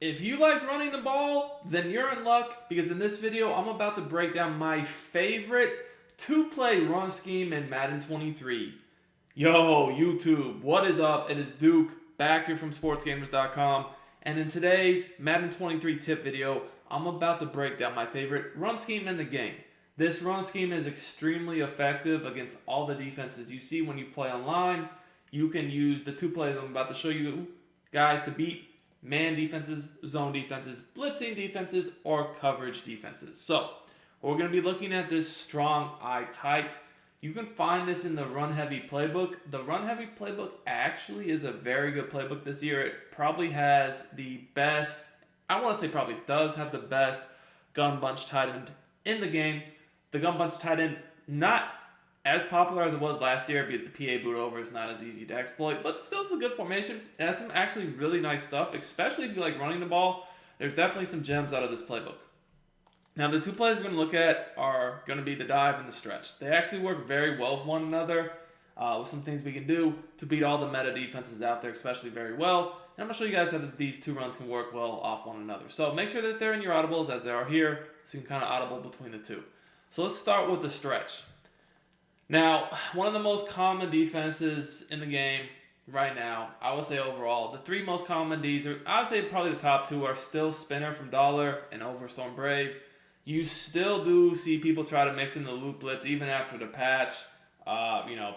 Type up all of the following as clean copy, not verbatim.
If you like running the ball, then you're in luck because in this video, I'm about to break down my favorite two-play run scheme in Madden 23. Yo, YouTube, what is up? It is Duke, back here from Sportsgamerz.com, and in today's Madden 23 tip video, I'm about to break down my favorite run scheme in the game. This run scheme is extremely effective against all the defenses you see when you play online. You can use the two plays I'm about to show you guys to beat man defenses, zone defenses, blitzing defenses, or coverage defenses. So, we're going to be looking at this strong eye tight. You can find this in the run heavy playbook. The run heavy playbook actually is a very good playbook this year. It probably has the best, I want to say probably does have the best gun bunch tight end in the game. The gun bunch tight end, not as popular as it was last year because the PA boot over is not as easy to exploit, but still it's a good formation. It has some actually really nice stuff, especially if you like running the ball. There's definitely some gems out of this playbook. Now, the two plays we're going to look at are going to be the dive and the stretch. They actually work very well with one another with some things we can do to beat all the meta defenses out there, especially very well. And I'm going to show you guys how these two runs can work well off one another. So make sure that they're in your audibles as they are here, so you can kind of audible between the two. So let's start with the stretch. Now, one of the most common defenses in the game right now, I would say overall, the three most common Ds, I would say probably the top two are still Spinner from Dollar and Overstorm Brave. You still do see people try to mix in the loop blitz even after the patch.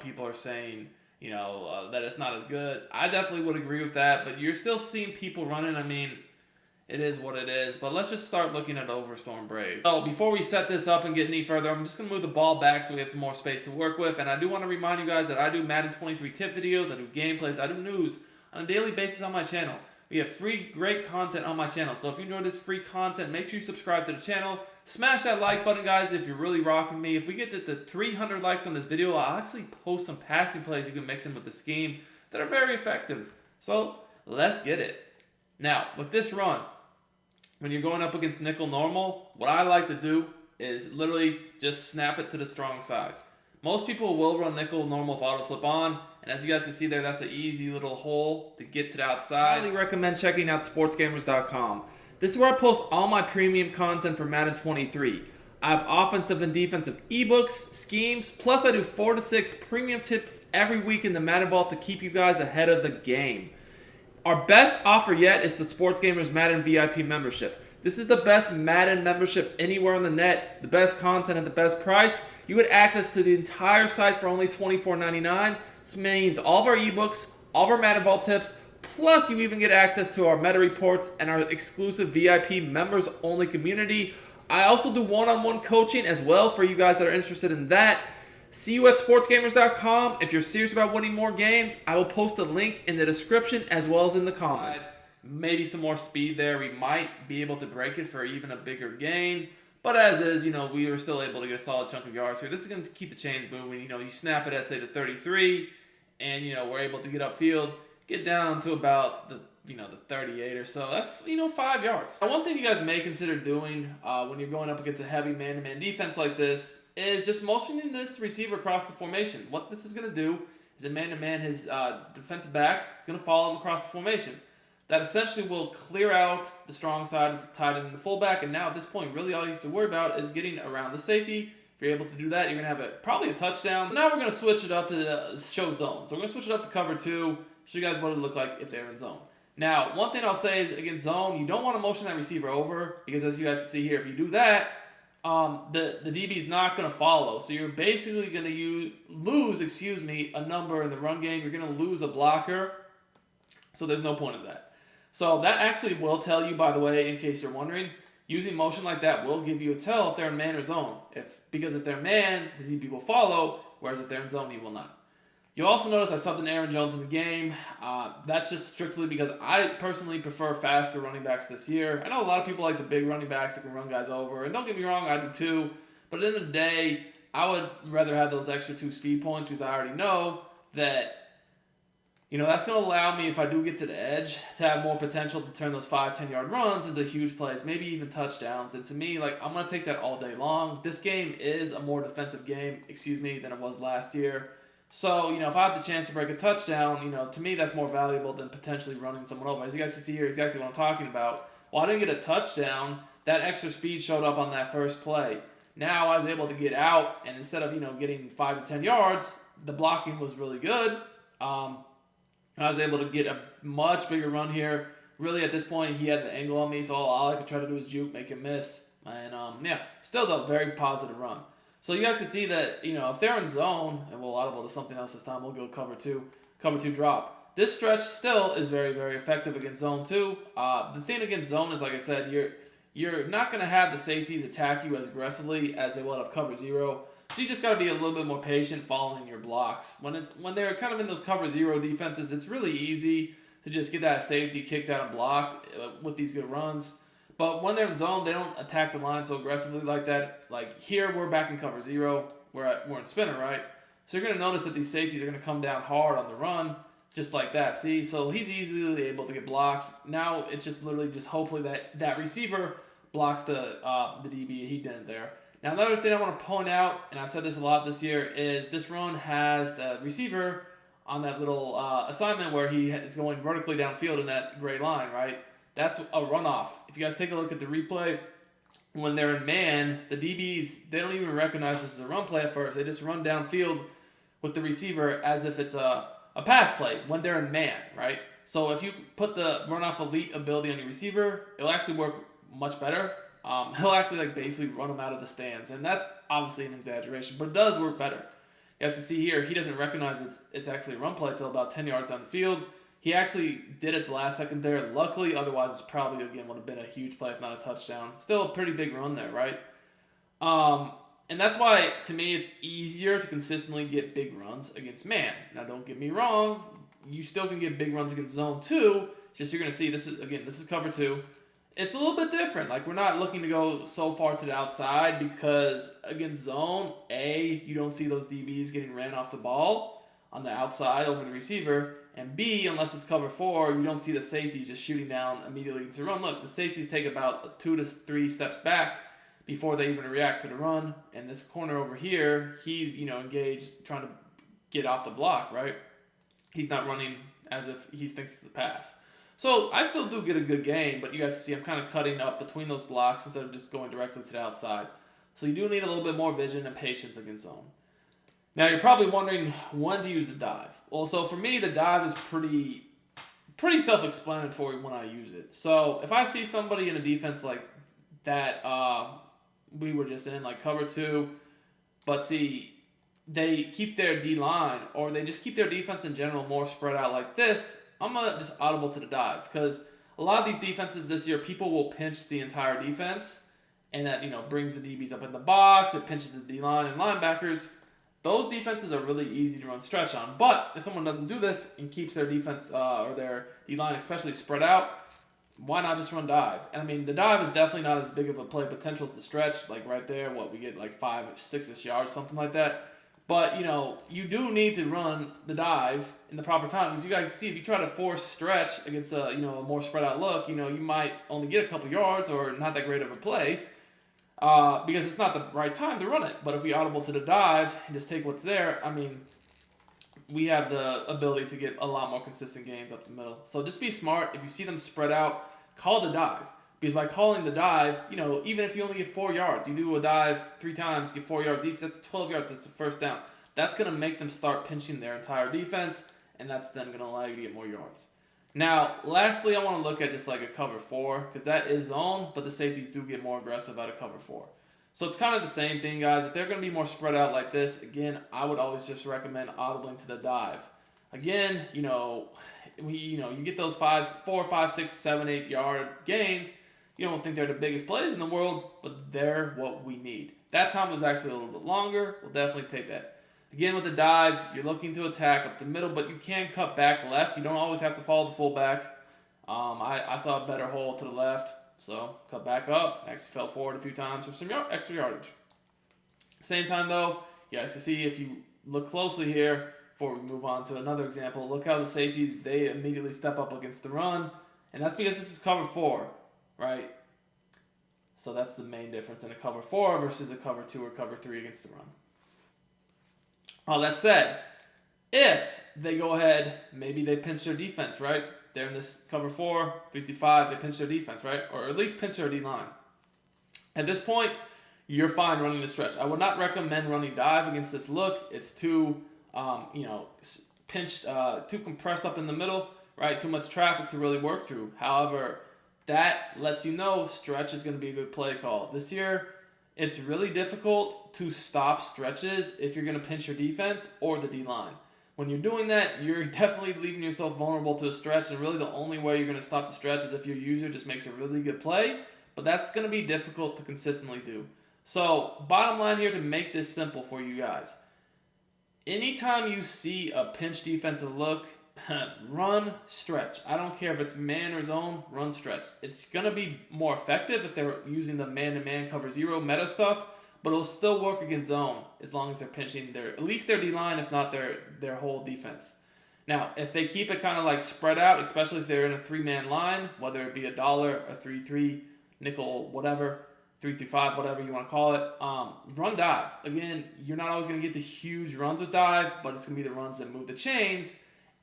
People are saying, that it's not as good. I definitely would agree with that, but you're still seeing people running. I mean, it is what it is, but let's just start looking at Overstorm Brave. So before we set this up and get any further, I'm just going to move the ball back so we have some more space to work with. And I do want to remind you guys that I do Madden 23 tip videos, I do gameplays, I do news on a daily basis on my channel. We have free, great content on my channel. So if you enjoy this free content, make sure you subscribe to the channel. Smash that like button, guys, if you're really rocking me. If we get to 300 likes on this video, I'll actually post some passing plays you can mix in with the scheme that are very effective. So let's get it. Now, with this run, when you're going up against nickel normal, what I like to do is literally just snap it to the strong side. Most people will run nickel normal with auto flip on, and as you guys can see there, that's an easy little hole to get to the outside. I highly recommend checking out Sportsgamerz.com. This is where I post all my premium content for Madden 23. I have offensive and defensive eBooks, schemes, plus I do 4 to 6 premium tips every week in the Madden Vault to keep you guys ahead of the game. Our best offer yet is the Sportsgamerz Madden VIP membership. This is the best Madden membership anywhere on the net, the best content at the best price. You get access to the entire site for only $24.99. This means all of our ebooks, all of our Madden Vault tips, plus you even get access to our meta reports and our exclusive VIP members only community. I also do one-on-one coaching as well for you guys that are interested in that. See you at Sportsgamerz.com. If you're serious about winning more games, I will post a link in the description as well as in the comments. Maybe some more speed there. We might be able to break it for even a bigger gain. But as is, we were still able to get a solid chunk of yards here. This is going to keep the chains moving. You snap it at, say, the 33, and, we're able to get upfield, get down to about the 38 or so. That's, 5 yards. Now, one thing you guys may consider doing when you're going up against a heavy man-to-man defense like this is just motioning this receiver across the formation. What this is going to do is a man-to-man, his defensive back is going to follow him across the formation. That essentially will clear out the strong side of the tight end and the fullback, and now at this point, really all you have to worry about is getting around the safety. If you're able to do that, you're going to have probably a touchdown. So now we're going to switch it up to show zone. So we're going to switch it up to cover 2, show you guys what it would look like if they're in zone. Now, one thing I'll say is against zone, you don't want to motion that receiver over, because as you guys can see here, if you do that, the DB is not going to follow. So you're basically going to lose a number in the run game. You're going to lose a blocker. So there's no point of that. So that actually will tell you, by the way, in case you're wondering, using motion like that will give you a tell if they're in man or zone. Because if they're man, the DB will follow, whereas if they're in zone, he will not. You'll also notice I subbed in Aaron Jones in the game. That's just strictly because I personally prefer faster running backs this year. I know a lot of people like the big running backs that can run guys over. And don't get me wrong, I do too. But at the end of the day, I would rather have those extra 2 speed points because I already know that, that's going to allow me, if I do get to the edge, to have more potential to turn those 5-10 yard runs into huge plays, maybe even touchdowns. And to me, I'm going to take that all day long. This game is a more defensive game, than it was last year. So, if I have the chance to break a touchdown, to me that's more valuable than potentially running someone over. As you guys can see here, exactly what I'm talking about. Well, I didn't get a touchdown. That extra speed showed up on that first play. Now I was able to get out, and instead of, getting 5 to 10 yards, the blocking was really good. I was able to get a much bigger run here. Really, at this point, he had the angle on me, so all I could try to do was juke, make him miss. And, still, though, very positive run. So you guys can see that, if they're in zone, and we'll audible to something else this time, we'll go cover two drop. This stretch still is very, very effective against zone 2. The thing against zone is, like I said, you're not going to have the safeties attack you as aggressively as they will have cover 0. So you just got to be a little bit more patient following your blocks. When they're kind of in those cover 0 defenses, it's really easy to just get that safety kicked out and blocked with these good runs. But when they're in zone, they don't attack the line so aggressively like that. Like here, we're back in cover 0. We're in spinner, right? So you're going to notice that these safeties are going to come down hard on the run, just like that. See? So he's easily able to get blocked. Now it's just literally just hopefully that receiver blocks the DB. He didn't there. Now another thing I want to point out, and I've said this a lot this year, is this run has the receiver on that little assignment where he is going vertically downfield in that gray line, right? That's a runoff. If you guys take a look at the replay, when they're in man, the DBs, they don't even recognize this as a run play at first. They just run downfield with the receiver as if it's a pass play when they're in man, right? So if you put the runoff elite ability on your receiver, it'll actually work much better. He'll actually basically run them out of the stands. And that's obviously an exaggeration, but it does work better. You guys can see here, he doesn't recognize it's actually a run play until about 10 yards down the field. He actually did it the last second there. Luckily, otherwise it's probably, again, would have been a huge play if not a touchdown. Still a pretty big run there, right? And that's why, to me, it's easier to consistently get big runs against man. Now, don't get me wrong. You still can get big runs against zone 2. Just you're going to see, this is cover 2. It's a little bit different. We're not looking to go so far to the outside because against zone, A, you don't see those DBs getting ran off the ball on the outside over the receiver. And B, unless it's cover 4, you don't see the safeties just shooting down immediately to run. Look, the safeties take about 2 to 3 steps back before they even react to the run. And this corner over here, he's, engaged, trying to get off the block, right? He's not running as if he thinks it's a pass. So I still do get a good game, but you guys see I'm kind of cutting up between those blocks instead of just going directly to the outside. So you do need a little bit more vision and patience against zone. Now you're probably wondering when to use the dive. Well, so for me, the dive is pretty self-explanatory when I use it. So if I see somebody in a defense like that we were just in, like cover 2, but see, they keep their D-line or they just keep their defense in general more spread out like this, I'm going to just audible to the dive because a lot of these defenses this year, people will pinch the entire defense and that, brings the DBs up in the box, it pinches the D-line and linebackers. Those defenses are really easy to run stretch on. But if someone doesn't do this and keeps their defense or their D-line especially spread out, why not just run dive? And the dive is definitely not as big of a play potential as the stretch. Right there, we get 5 or 6 yards, something like that. But, you do need to run the dive in the proper time. Because you guys see, if you try to force stretch against a more spread out look, you might only get a couple yards or not that great of a play. Because it's not the right time to run it. But if we audible to the dive and just take what's there, we have the ability to get a lot more consistent gains up the middle. So just be smart. If you see them spread out, call the dive. Because by calling the dive, even if you only get 4 yards, you do a dive 3 times, get 4 yards each, that's 12 yards, that's the first down. That's going to make them start pinching their entire defense, and that's then going to allow you to get more yards. Now, lastly, I want to look at just a cover 4, because that is zone, but the safeties do get more aggressive out of cover 4. So it's kind of the same thing, guys. If they're going to be more spread out like this, again, I would always just recommend audibling to the dive. Again, you get those 4, 5, 6, 7, 8 yard gains. You don't think they're the biggest plays in the world, but they're what we need. That time was actually a little bit longer. We'll definitely take that. Again, with the dive, you're looking to attack up the middle, but you can cut back left. You don't always have to follow the fullback. I saw a better hole to the left, so cut back up. Actually fell forward a few times for some extra yardage. Same time, though, you guys can see if you look closely here, before we move on to another example, look how the safeties, they immediately step up against the run, and that's because this is cover 4, right? So that's the main difference in a cover 4 versus a cover 2 or cover 3 against the run. All that said, If they go ahead, maybe they pinch their defense, right? They're in this cover 4, 3-5, they pinch their defense, right? Or at least pinch their D-line. At this point, you're fine running the stretch. I would not recommend running dive against this look. It's too, pinched, too compressed up in the middle, right? Too much traffic to really work through. However, that lets you know stretch is going to be a good play call. This year, it's really difficult to stop stretches if you're going to pinch your defense or the D-line. When you're doing that, you're definitely leaving yourself vulnerable to a stretch, and really the only way you're going to stop the stretch is if your user just makes a really good play, but that's going to be difficult to consistently do. So, bottom line here to make this simple for you guys. Anytime you see a pinch defensive look, run stretch. I don't care if it's man or zone, run stretch. It's going to be more effective if they're using the man-to-man cover 0 meta stuff, but it'll still work against zone as long as they're pinching at least their D-line, if not their whole defense. Now, if they keep it kind of like spread out, especially if they're in a 3-man line, whether it be a dollar, a 3-3, nickel, whatever, 3-5, whatever you want to call it, run dive. Again, you're not always going to get the huge runs with dive, but it's going to be the runs that move the chains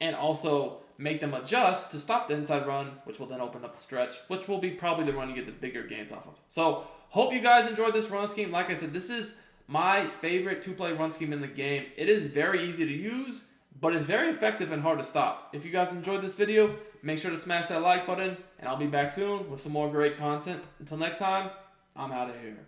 and also make them adjust to stop the inside run, which will then open up the stretch, which will be probably the run you get the bigger gains off of. So, hope you guys enjoyed this run scheme. Like I said, this is my favorite 2-play run scheme in the game. It is very easy to use, but it's very effective and hard to stop. If you guys enjoyed this video, make sure to smash that like button, and I'll be back soon with some more great content. Until next time, I'm out of here.